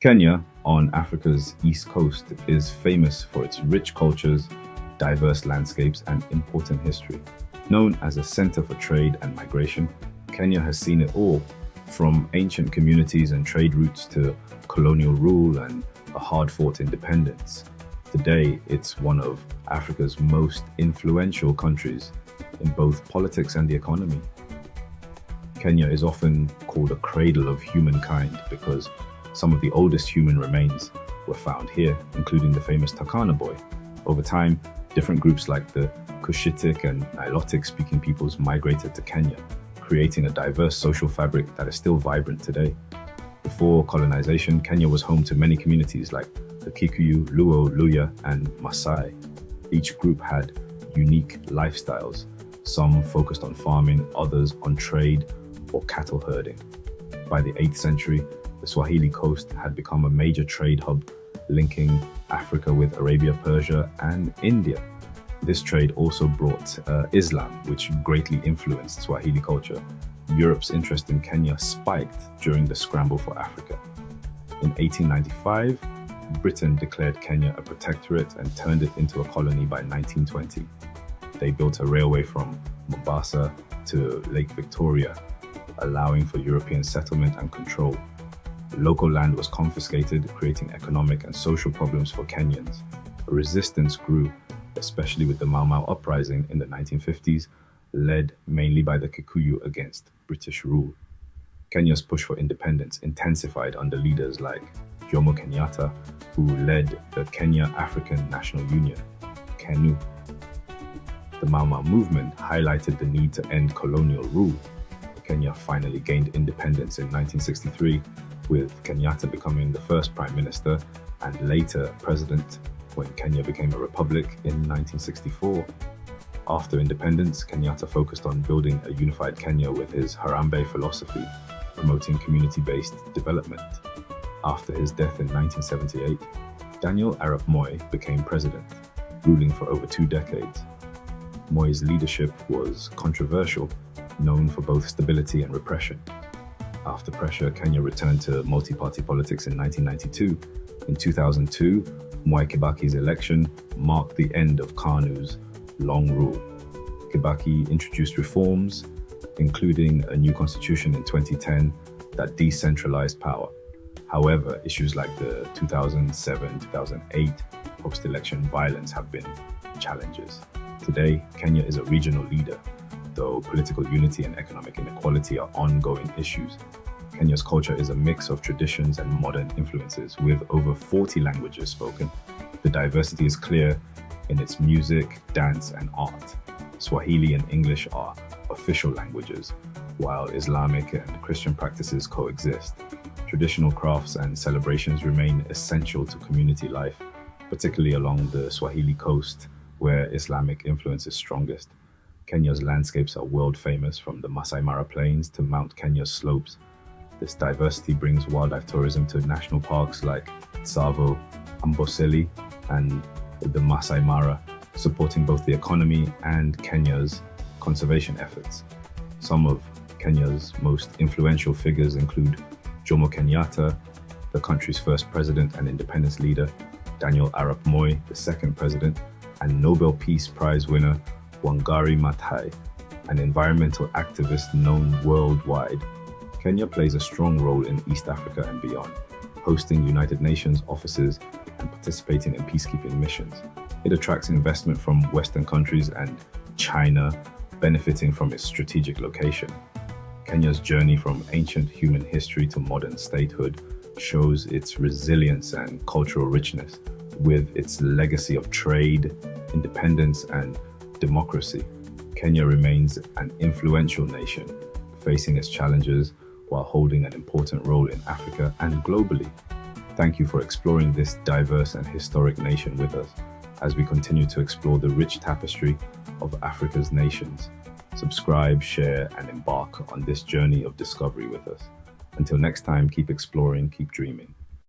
Kenya, on Africa's east coast, is famous for its rich cultures, diverse landscapes, and important history. Known as a center for trade and migration, Kenya has seen it all, from ancient communities and trade routes to colonial rule and a hard-fought independence. Today, it's one of Africa's most influential countries in both politics and the economy. Kenya is often called a cradle of humankind because some of the oldest human remains were found here, including the famous Turkana Boy. Over time, different groups like the Cushitic and Nilotic speaking peoples migrated to Kenya, creating a diverse social fabric that is still vibrant today. Before colonization, Kenya was home to many communities like the Kikuyu, Luo, Luya, and Maasai. Each group had unique lifestyles, some focused on farming, others on trade or cattle herding. By the 8th century, the Swahili Coast had become a major trade hub, linking Africa with Arabia, Persia, and India. This trade also brought Islam, which greatly influenced Swahili culture. Europe's interest in Kenya spiked during the scramble for Africa. In 1895, Britain declared Kenya a protectorate and turned it into a colony by 1920. They built a railway from Mombasa to Lake Victoria, allowing for European settlement and control. Local land was confiscated, creating economic and social problems for Kenyans. A resistance grew, especially with the Mau Mau Uprising in the 1950s, led mainly by the Kikuyu against British rule. Kenya's push for independence intensified under leaders like Jomo Kenyatta, who led the Kenya African National Union, KENU. The Mau Mau movement highlighted the need to end colonial rule. Kenya finally gained independence in 1963, with Kenyatta becoming the first prime minister and later president when Kenya became a republic in 1964. After independence, Kenyatta focused on building a unified Kenya with his Harambee philosophy, promoting community-based development. After his death in 1978, Daniel Arap Moi became president, ruling for over 2 decades. Moi's leadership was controversial, known for both stability and repression. After pressure, Kenya returned to multi-party politics in 1992. In 2002, Mwai Kibaki's election marked the end of KANU's long rule. Kibaki introduced reforms, including a new constitution in 2010 that decentralized power. However, issues like the 2007-2008 post-election violence have been challenges. Today, Kenya is a regional leader, though political unity and economic inequality are ongoing issues. Kenya's culture is a mix of traditions and modern influences, with over 40 languages spoken. The diversity is clear in its music, dance, and art. Swahili and English are official languages, while Islamic and Christian practices coexist. Traditional crafts and celebrations remain essential to community life, particularly along the Swahili Coast, where Islamic influence is strongest. Kenya's landscapes are world famous, from the Maasai Mara plains to Mount Kenya's slopes. This diversity brings wildlife tourism to national parks like Tsavo, Amboseli, and the Maasai Mara, supporting both the economy and Kenya's conservation efforts. Some of Kenya's most influential figures include Jomo Kenyatta, the country's first president and independence leader, Daniel Arap Moi, the second president, and Nobel Peace Prize winner Wangari Maathai, an environmental activist known worldwide. Kenya plays a strong role in East Africa and beyond, hosting United Nations offices and participating in peacekeeping missions. It attracts investment from Western countries and China, benefiting from its strategic location. Kenya's journey from ancient human history to modern statehood shows its resilience and cultural richness. With its legacy of trade, independence, and democracy, Kenya remains an influential nation, facing its challenges while holding an important role in Africa and globally. Thank you for exploring this diverse and historic nation with us as we continue to explore the rich tapestry of Africa's nations. Subscribe, share, and embark on this journey of discovery with us. Until next time, keep exploring, keep dreaming.